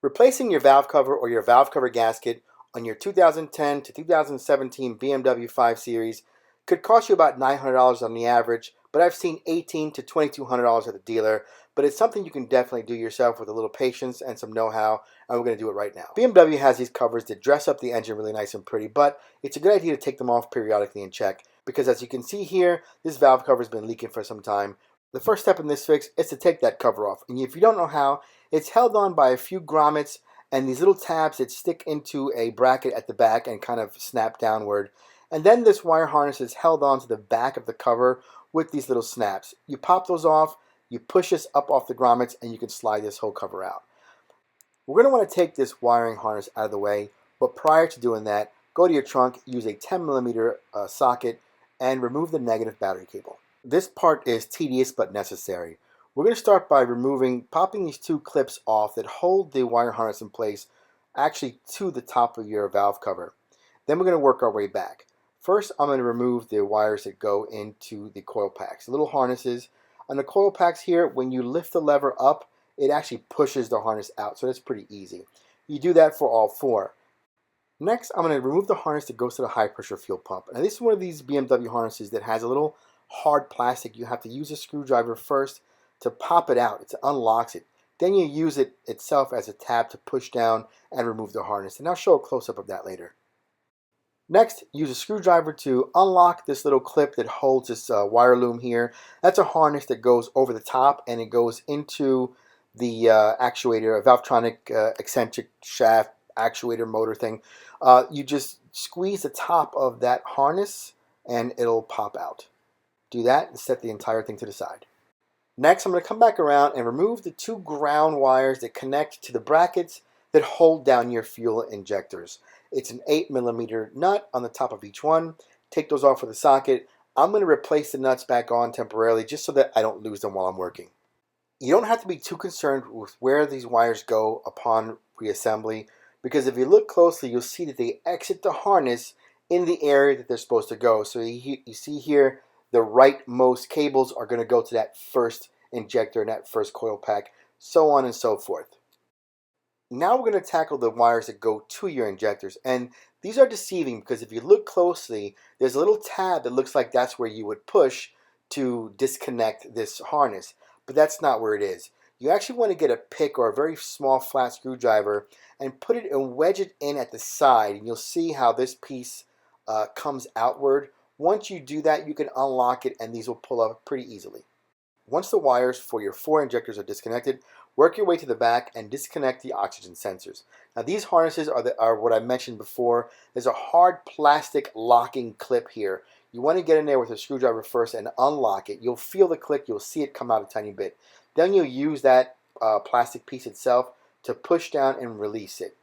Replacing your valve cover or your valve cover gasket on your 2010 to 2017 BMW 5 Series could cost you about $900 on the average, but I've seen $1,800 to $2,200 at the dealer. But it's something you can definitely do yourself with a little patience and some know-how, and we're going to do it right now. BMW has these covers that dress up the engine really nice and pretty, but it's a good idea to take them off periodically and check, because as you can see here, this valve cover has been leaking for some time. The first step in this fix is to take that cover off, and if you don't know how, it's held on by a few grommets and these little tabs that stick into a bracket at the back and kind of snap downward. And then this wire harness is held on to the back of the cover with these little snaps. You pop those off, you push this up off the grommets, and you can slide this whole cover out. We're going to want to take this wiring harness out of the way, but prior to doing that, go to your trunk, use a 10mm socket, and remove the negative battery cable. This part is tedious but necessary. We're going to start by popping these two clips off that hold the wire harness in place, actually to the top of your valve cover. Then we're going to work our way back. First, I'm going to remove the wires that go into the coil packs, the little harnesses. On the coil packs here, when you lift the lever up, it actually pushes the harness out, so that's pretty easy. You do that for all four. Next, I'm going to remove the harness that goes to the high pressure fuel pump. Now, this is one of these BMW harnesses that has a little hard plastic. You have to use a screwdriver first to pop it out. It unlocks it. Then you use it itself as a tab to push down and remove the harness. And I'll show a close-up of that later. Next, use a screwdriver to unlock this little clip that holds this wire loom here. That's a harness that goes over the top, and it goes into the actuator, a Valvetronic eccentric shaft actuator motor thing. You just squeeze the top of that harness and it'll pop out. Do that and set the entire thing to the side. Next, I'm going to come back around and remove the two ground wires that connect to the brackets that hold down your fuel injectors. It's an 8mm nut on the top of each one. Take those off with a socket. I'm going to replace the nuts back on temporarily just so that I don't lose them while I'm working. You don't have to be too concerned with where these wires go upon reassembly, because if you look closely, you'll see that they exit the harness in the area that they're supposed to go. So you see here, the rightmost cables are going to go to that first injector and that first coil pack, so on and so forth. Now we're going to tackle the wires that go to your injectors, and these are deceiving because if you look closely, there's a little tab that looks like that's where you would push to disconnect this harness, but that's not where it is. You actually want to get a pick or a very small flat screwdriver and put it and wedge it in at the side, and you'll see how this piece comes outward. Once you do that, you can unlock it and these will pull up pretty easily. Once the wires for your four injectors are disconnected, work your way to the back and disconnect the oxygen sensors. Now these harnesses are what I mentioned before. There's a hard plastic locking clip here. You want to get in there with a screwdriver first and unlock it. You'll feel the click, you'll see it come out a tiny bit. Then you'll use that plastic piece itself to push down and release it.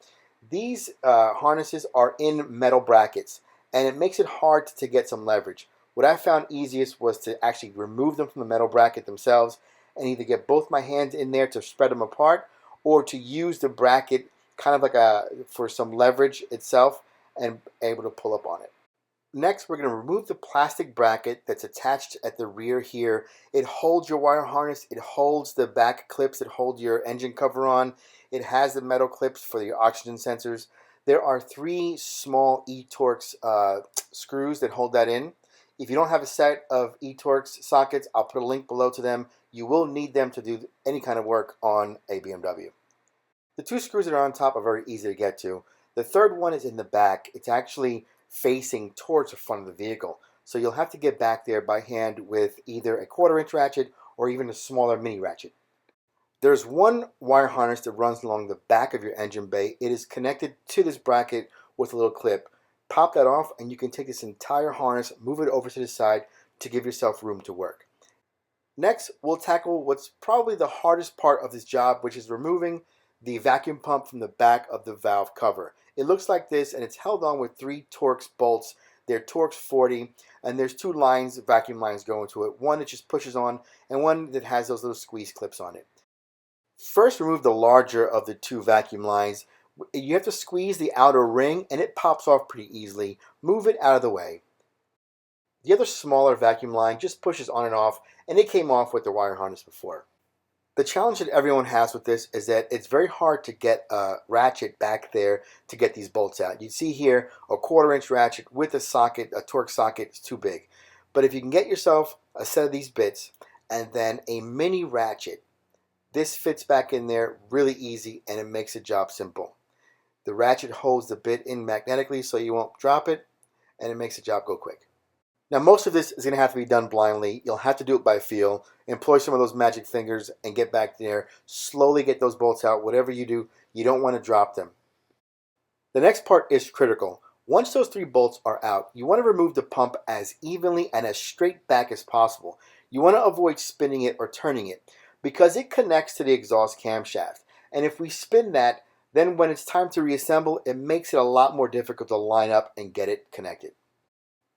These harnesses are in metal brackets, and it makes it hard to get some leverage. What I found easiest was to actually remove them from the metal bracket themselves and either get both my hands in there to spread them apart or to use the bracket kind of like for some leverage itself and able to pull up on it. Next, we're going to remove the plastic bracket that's attached at the rear here. It holds your wire harness, it holds the back clips that hold your engine cover on, it has the metal clips for your oxygen sensors. There are three small E-Torx screws that hold that in. If you don't have a set of E-Torx sockets, I'll put a link below to them. You will need them to do any kind of work on a BMW. The two screws that are on top are very easy to get to. The third one is in the back. It's actually facing towards the front of the vehicle. So you'll have to get back there by hand with either a 1/4-inch ratchet or even a smaller mini ratchet. There's one wire harness that runs along the back of your engine bay. It is connected to this bracket with a little clip. Pop that off and you can take this entire harness, move it over to the side to give yourself room to work. Next, we'll tackle what's probably the hardest part of this job, which is removing the vacuum pump from the back of the valve cover. It looks like this, and it's held on with 3 Torx bolts. They're Torx 40, and there's 2 lines, vacuum lines going to it. One that just pushes on, and one that has those little squeeze clips on it. First, remove the larger of the 2 vacuum lines. You have to squeeze the outer ring, and it pops off pretty easily. Move it out of the way. The other smaller vacuum line just pushes on and off, and it came off with the wire harness before. The challenge that everyone has with this is that it's very hard to get a ratchet back there to get these bolts out. You see here a 1/4 inch ratchet with a socket, a torque socket, is too big. But if you can get yourself a set of these bits and then a mini ratchet, this fits back in there really easy and it makes the job simple. The ratchet holds the bit in magnetically so you won't drop it, and it makes the job go quick. Now, most of this is going to have to be done blindly. You'll have to do it by feel. Employ some of those magic fingers and get back there. Slowly get those bolts out. Whatever you do, you don't want to drop them. The next part is critical. Once those 3 bolts are out, you want to remove the pump as evenly and as straight back as possible. You want to avoid spinning it or turning it because it connects to the exhaust camshaft. And if we spin that, then when it's time to reassemble, it makes it a lot more difficult to line up and get it connected.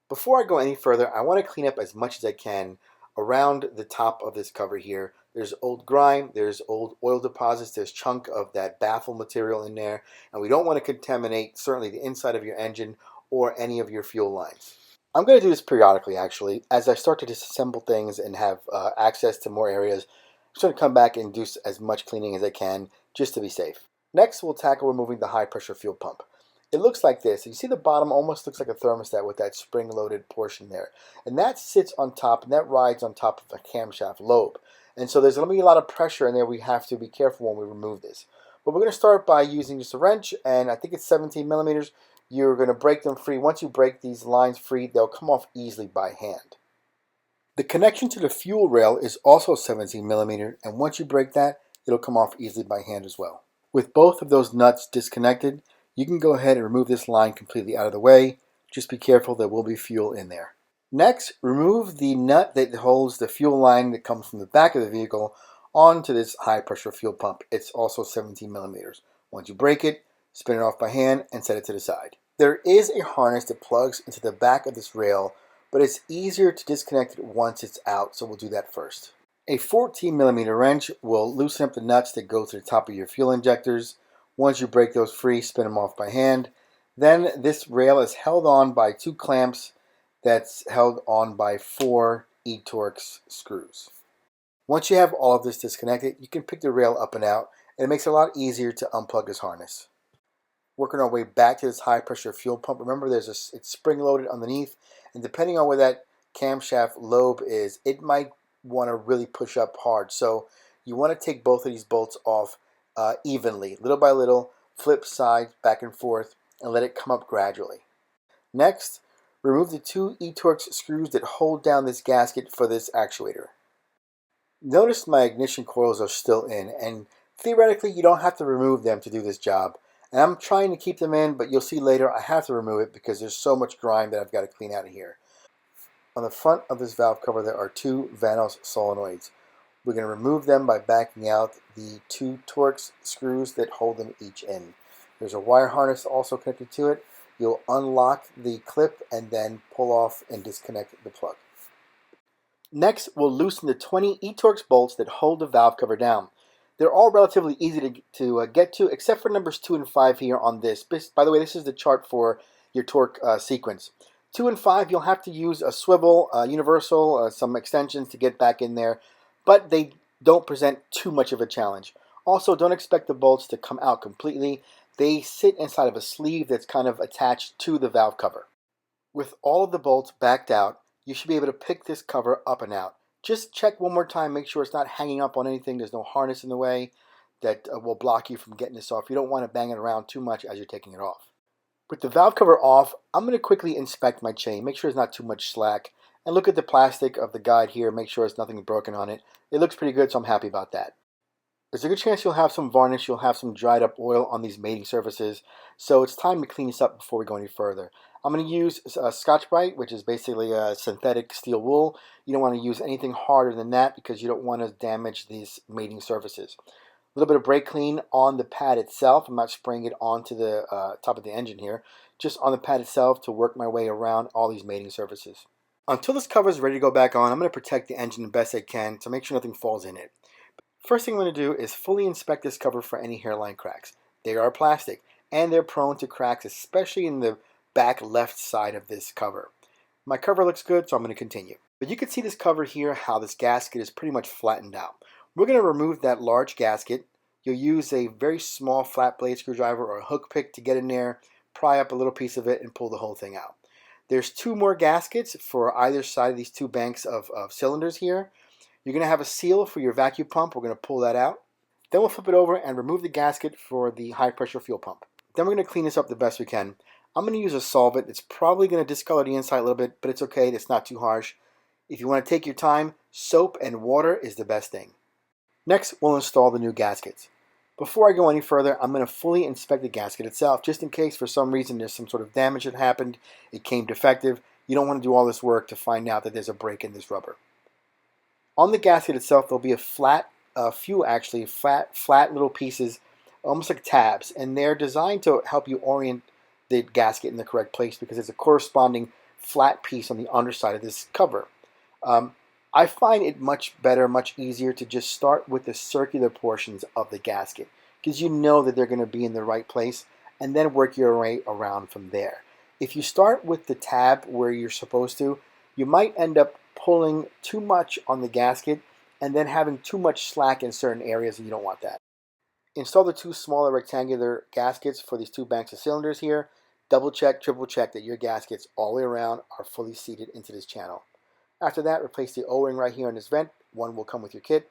Before I go any further, I want to clean up as much as I can around the top of this cover here. There's old grime, there's old oil deposits, there's chunk of that baffle material in there, and we don't want to contaminate certainly the inside of your engine or any of your fuel lines. I'm going to do this periodically actually. As I start to disassemble things and have access to more areas, I'm just going to come back and do as much cleaning as I can just to be safe. Next, we'll tackle removing the high pressure fuel pump. It looks like this. You see the bottom almost looks like a thermostat with that spring-loaded portion there. And that sits on top, and that rides on top of the camshaft lobe. And so there's going to be a lot of pressure in there. We have to be careful when we remove this. But we're going to start by using just a wrench, and I think it's 17 millimeters. You're going to break them free. Once you break these lines free, they'll come off easily by hand. The connection to the fuel rail is also 17 millimeter, and once you break that, it'll come off easily by hand as well. With both of those nuts disconnected, you can go ahead and remove this line completely out of the way. Just be careful, there will be fuel in there. Next, remove the nut that holds the fuel line that comes from the back of the vehicle onto this high pressure fuel pump. It's also 17 millimeters. Once you break it, spin it off by hand and set it to the side. There is a harness that plugs into the back of this rail, but it's easier to disconnect it once it's out, so we'll do that first. A 14 millimeter wrench will loosen up the nuts that go to the top of your fuel injectors. Once you break those free, spin them off by hand. Then this rail is held on by 2 clamps that's held on by 4 E-Torx screws. Once you have all of this disconnected, you can pick the rail up and out, and it makes it a lot easier to unplug this harness. Working our way back to this high pressure fuel pump, remember it's spring loaded underneath, and depending on where that camshaft lobe is, it might want to really push up hard. So you want to take both of these bolts off evenly, little by little, flip sides back and forth, and let it come up gradually. Next, remove the 2 E-Torx screws that hold down this gasket for this actuator. Notice my ignition coils are still in, and theoretically you don't have to remove them to do this job. And I'm trying to keep them in, but you'll see later I have to remove it because there's so much grime that I've got to clean out of here. On the front of this valve cover there are 2 Vanos solenoids. We're going to remove them by backing out the 2 Torx screws that hold them each in. There's a wire harness also connected to it. You'll unlock the clip and then pull off and disconnect the plug. Next, we'll loosen the 20 E-Torx bolts that hold the valve cover down. They're all relatively easy to get to, except for numbers 2 and 5 here on this. By the way, this is the chart for your torque sequence. 2 and 5, you'll have to use a swivel, universal, some extensions to get back in there, but they don't present too much of a challenge. Also, don't expect the bolts to come out completely. They sit inside of a sleeve that's kind of attached to the valve cover. With all of the bolts backed out, you should be able to pick this cover up and out. Just check one more time, make sure it's not hanging up on anything, there's no harness in the way that will block you from getting this off. You don't want to bang it around too much as you're taking it off. With the valve cover off, I'm going to quickly inspect my chain, make sure there's not too much slack, and look at the plastic of the guide here, make sure there's nothing broken on it. It looks pretty good, so I'm happy about that. There's a good chance you'll have some varnish, you'll have some dried up oil on these mating surfaces, so it's time to clean this up before we go any further. I'm going to use Scotch-Brite, which is basically a synthetic steel wool. You don't want to use anything harder than that because you don't want to damage these mating surfaces. A little bit of brake clean on the pad itself. I'm not spraying it onto the top of the engine here, just on the pad itself to work my way around all these mating surfaces. Until this cover is ready to go back on, I'm going to protect the engine the best I can to make sure nothing falls in it. First thing I'm going to do is fully inspect this cover for any hairline cracks. They are plastic, and they're prone to cracks, especially in the back left side of this cover. My cover looks good, so I'm going to continue. But you can see this cover here, how this gasket is pretty much flattened out. We're going to remove that large gasket. You'll use a very small flat blade screwdriver or a hook pick to get in there, pry up a little piece of it, and pull the whole thing out. There's two more gaskets for either side of these two banks of cylinders here. You're going to have a seal for your vacuum pump. We're going to pull that out. Then we'll flip it over and remove the gasket for the high pressure fuel pump. Then we're going to clean this up the best we can. I'm going to use a solvent. It's probably going to discolor the inside a little bit, but it's okay. It's not too harsh. If you want to take your time, soap and water is the best thing. Next, we'll install the new gaskets. Before I go any further, I'm going to fully inspect the gasket itself, just in case for some reason there's some sort of damage that happened, it came defective. You don't want to do all this work to find out that there's a break in this rubber. On the gasket itself, there'll be a few flat little pieces, almost like tabs, and they're designed to help you orient the gasket in the correct place because there's a corresponding flat piece on the underside of this cover. I find it much better, much easier to just start with the circular portions of the gasket because you know that they're going to be in the right place and then work your way around from there. If you start with the tab where you're supposed to, you might end up pulling too much on the gasket and then having too much slack in certain areas, and you don't want that. Install the two smaller rectangular gaskets for these two banks of cylinders here. Double check, triple check that your gaskets all the way around are fully seated into this channel. After that, replace the O-ring right here in this vent. One will come with your kit.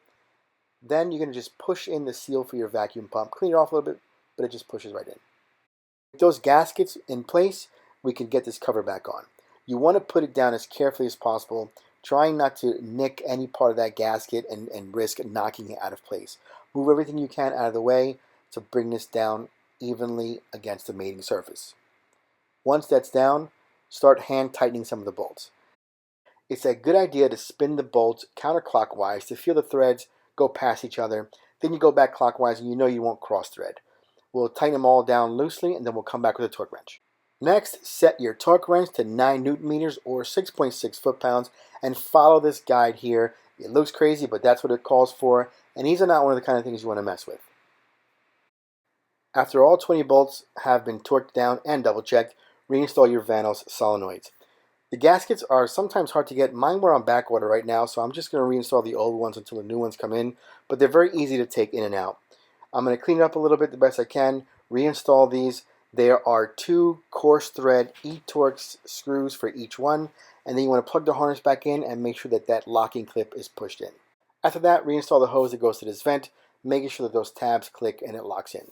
Then you're going to just push in the seal for your vacuum pump. Clean it off a little bit, but it just pushes right in. With those gaskets in place, we can get this cover back on. You want to put it down as carefully as possible, trying not to nick any part of that gasket and risk knocking it out of place. Move everything you can out of the way to bring this down evenly against the mating surface. Once that's down, start hand tightening some of the bolts. It's a good idea to spin the bolts counterclockwise to feel the threads go past each other. Then you go back clockwise and you know you won't cross thread. We'll tighten them all down loosely and then we'll come back with a torque wrench. Next, set your torque wrench to 9 Newton meters or 6.6 foot-pounds and follow this guide here. It looks crazy, but that's what it calls for, and these are not one of the kind of things you want to mess with. After all 20 bolts have been torqued down and double-checked, reinstall your Vanos solenoids. The gaskets are sometimes hard to get. Mine were on back order right now, so I'm just going to reinstall the old ones until the new ones come in, but they're very easy to take in and out. I'm going to clean it up a little bit the best I can, reinstall these. There are 2 coarse thread E-Torx screws for each one, and then you want to plug the harness back in and make sure that that locking clip is pushed in. After that, reinstall the hose that goes to this vent, making sure that those tabs click and it locks in.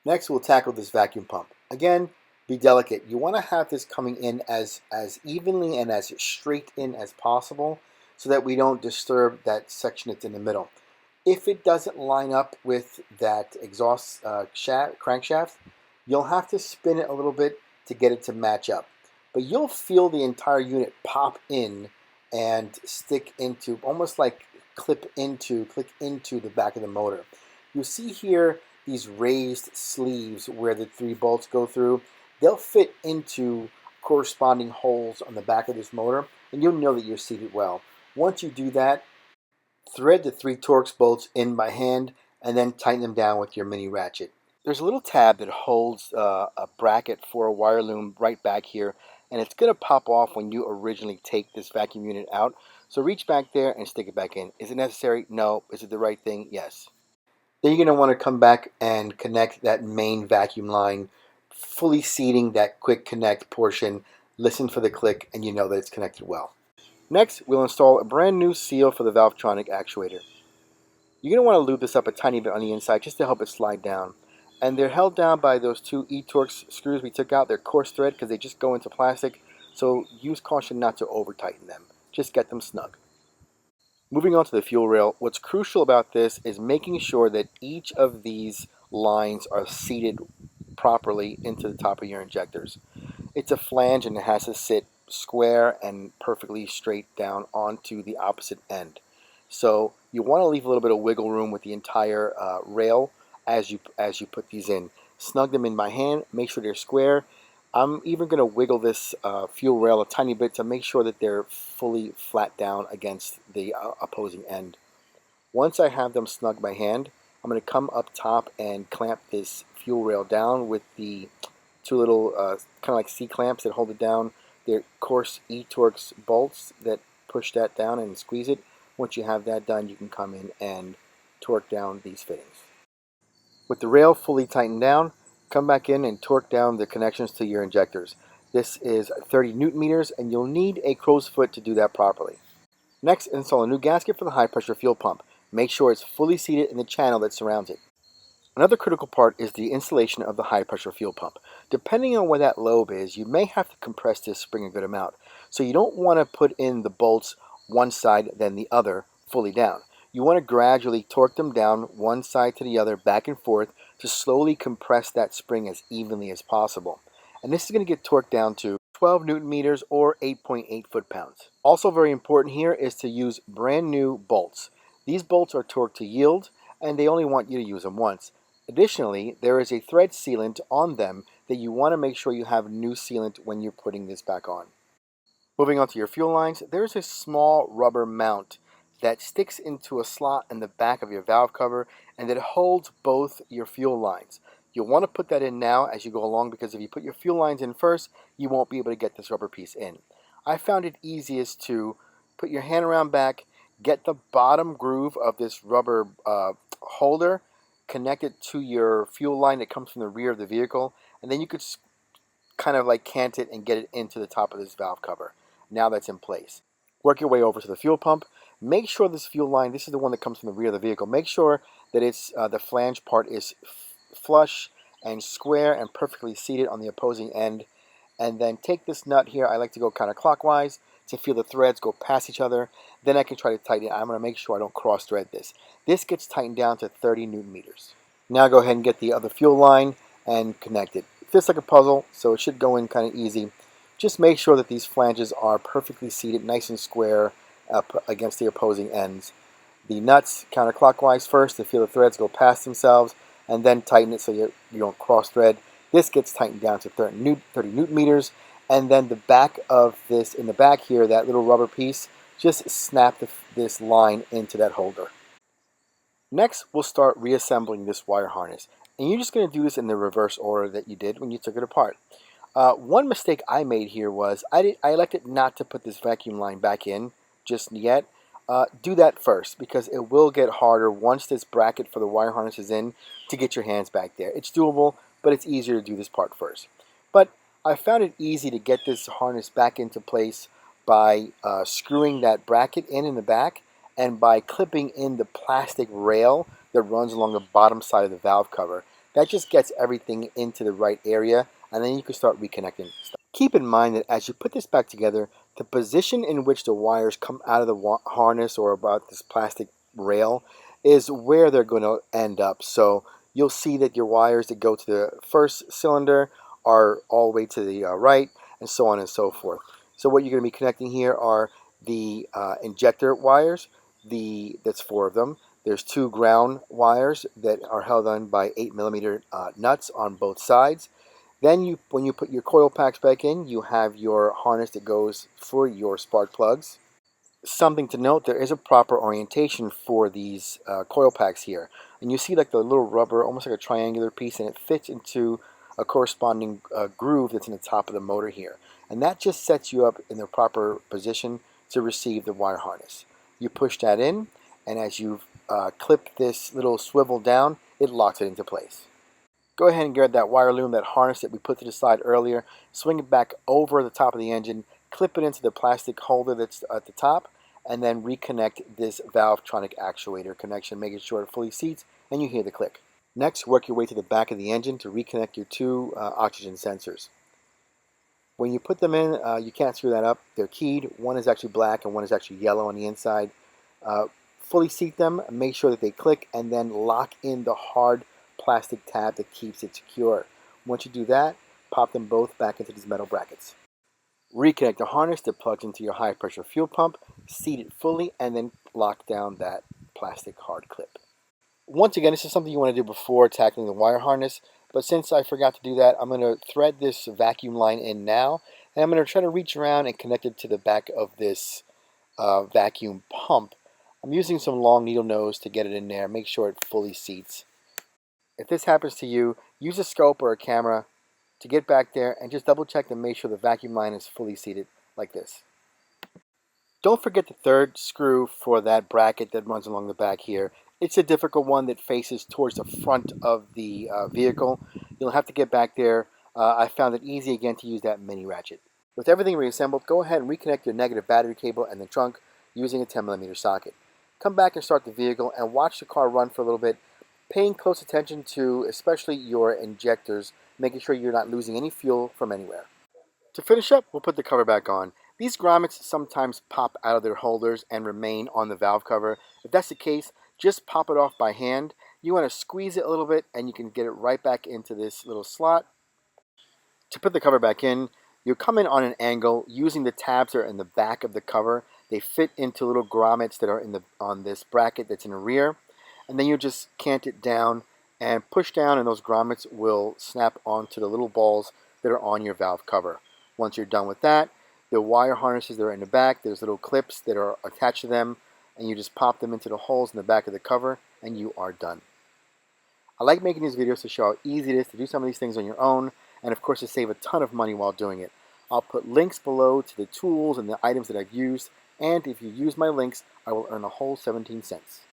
Next, we'll tackle this vacuum pump. Again, be delicate. You want to have this coming in as evenly and as straight in as possible so that we don't disturb that section that's in the middle. If it doesn't line up with that exhaust crankshaft, you'll have to spin it a little bit to get it to match up. But you'll feel the entire unit pop in and stick into, almost like click into the back of the motor. You'll see here these raised sleeves where the 3 bolts go through. They'll fit into corresponding holes on the back of this motor, and you'll know that you're seated well. Once you do that, thread the 3 Torx bolts in by hand and then tighten them down with your mini ratchet. There's a little tab that holds a bracket for a wire loom right back here, and it's going to pop off when you originally take this vacuum unit out. So reach back there and stick it back in. Is it necessary? No. Is it the right thing? Yes. Then you're going to want to come back and connect that main vacuum line, fully seating that quick connect portion. Listen for the click and you know that it's connected well. Next, we'll install a brand new seal for the Valvetronic actuator. You're going to want to lube this up a tiny bit on the inside just to help it slide down. And they're held down by those 2 E-Torx screws we took out. They're coarse thread because they just go into plastic, so use caution not to over tighten them. Just get them snug. Moving on to the fuel rail, what's crucial about this is making sure that each of these lines are seated properly into the top of your injectors. It's a flange and it has to sit square and perfectly straight down onto the opposite end. So you want to leave a little bit of wiggle room with the entire rail as you put these in. Snug them in by hand, make sure they're square. I'm even going to wiggle this fuel rail a tiny bit to make sure that they're fully flat down against the opposing end. Once I have them snug by hand, I'm going to come up top and clamp this fuel rail down with the 2 little kind of like C-clamps that hold it down. They're coarse E-Torx bolts that push that down and squeeze it. Once you have that done, you can come in and torque down these fittings. With the rail fully tightened down, come back in and torque down the connections to your injectors. This is 30 Newton meters, and you'll need a crow's foot to do that properly. Next, install a new gasket for the high pressure fuel pump. Make sure it's fully seated in the channel that surrounds it. Another critical part is the installation of the high pressure fuel pump. Depending on where that lobe is, you may have to compress this spring a good amount. So you don't want to put in the bolts one side then the other fully down. You want to gradually torque them down one side to the other, back and forth, to slowly compress that spring as evenly as possible. And this is going to get torqued down to 12 Newton meters or 8.8 foot-pounds. Also very important here is to use brand new bolts. These bolts are torqued to yield, and they only want you to use them once. Additionally, there is a thread sealant on them that you want to make sure you have new sealant when you're putting this back on. Moving on to your fuel lines, there's a small rubber mount that sticks into a slot in the back of your valve cover and that holds both your fuel lines. You'll want to put that in now as you go along, because if you put your fuel lines in first, you won't be able to get this rubber piece in. I found it easiest to put your hand around back, get the bottom groove of this rubber holder, connect it to your fuel line that comes from the rear of the vehicle, and then you could kind of like cant it and get it into the top of this valve cover. Now that's in place. Work your way over to the fuel pump. Make sure this fuel line, this is the one that comes from the rear of the vehicle, make sure that it's the flange part is flush and square and perfectly seated on the opposing end. And then take this nut here, I like to go counterclockwise to feel the threads go past each other. Then I can try to tighten it. I'm going to make sure I don't cross thread this. This gets tightened down to 30 Newton meters. Now go ahead and get the other fuel line and connect it. It fits like a puzzle, so it should go in kind of easy. Just make sure that these flanges are perfectly seated, nice and square up against the opposing ends. The nuts counterclockwise first to feel the threads go past themselves, and then tighten it so you don't cross thread. This gets tightened down to 30 Newton meters, and then the back of this, in the back here, that little rubber piece, just snap this line into that holder. Next, we'll start reassembling this wire harness, and you're just going to do this in the reverse order that you did when you took it apart. One mistake I made here was I elected not to put this vacuum line back in just yet. Do that first, because it will get harder once this bracket for the wire harness is in to get your hands back there. It's doable, but it's easier to do this part first. But I found it easy to get this harness back into place by screwing that bracket in the back, and by clipping in the plastic rail that runs along the bottom side of the valve cover. That just gets everything into the right area, and then you can start reconnecting stuff. Keep in mind that as you put this back together, the position in which the wires come out of the harness or about this plastic rail is where they're going to end up. So you'll see that your wires that go to the first cylinder are all the way to the right, and so on and so forth. So what you're going to be connecting here are the injector wires. That's 4 of them. There's 2 ground wires that are held on by 8mm nuts on both sides. Then when you put your coil packs back in, you have your harness that goes for your spark plugs. Something to note, there is a proper orientation for these coil packs here. And you see like the little rubber, almost like a triangular piece, and it fits into a corresponding groove that's in the top of the motor here. And that just sets you up in the proper position to receive the wire harness. You push that in, and as you clip this little swivel down, it locks it into place. Go ahead and grab that wire loom, that harness that we put to the side earlier, swing it back over the top of the engine, clip it into the plastic holder that's at the top, and then reconnect this Valvetronic actuator connection, making sure it fully seats and you hear the click. Next, work your way to the back of the engine to reconnect your 2 oxygen sensors. When you put them in, you can't screw that up. They're keyed. One is actually black and one is actually yellow on the inside. Fully seat them, make sure that they click, and then lock in the hard plastic tab that keeps it secure. Once you do that, pop them both back into these metal brackets. Reconnect the harness that plugs into your high pressure fuel pump, seat it fully, and then lock down that plastic hard clip. Once again, this is something you want to do before tackling the wire harness, but since I forgot to do that, I'm going to thread this vacuum line in now, and I'm going to try to reach around and connect it to the back of this vacuum pump. I'm using some long needle nose to get it in there, make sure it fully seats. If this happens to you, use a scope or a camera to get back there and just double check to make sure the vacuum line is fully seated like this. Don't forget the third screw for that bracket that runs along the back here. It's a difficult one that faces towards the front of the vehicle. You'll have to get back there. I found it easy again to use that mini ratchet. With everything reassembled, go ahead and reconnect your negative battery cable and the trunk using a 10mm socket. Come back and start the vehicle and watch the car run for a little bit, paying close attention to especially your injectors, making sure you're not losing any fuel from anywhere. To finish up, we'll put the cover back on. These grommets sometimes pop out of their holders and remain on the valve cover. If that's the case, just pop it off by hand. You want to squeeze it a little bit and you can get it right back into this little slot. To put the cover back in, you come in on an angle using the tabs that are in the back of the cover. They fit into little grommets that are on this bracket that's in the rear. And then you just cant it down and push down and those grommets will snap onto the little balls that are on your valve cover. Once you're done with that, the wire harnesses that are in the back, there's little clips that are attached to them, and you just pop them into the holes in the back of the cover, and you are done. I like making these videos to show how easy it is to do some of these things on your own, and of course to save a ton of money while doing it. I'll put links below to the tools and the items that I've used, and if you use my links, I will earn a whole 17 cents.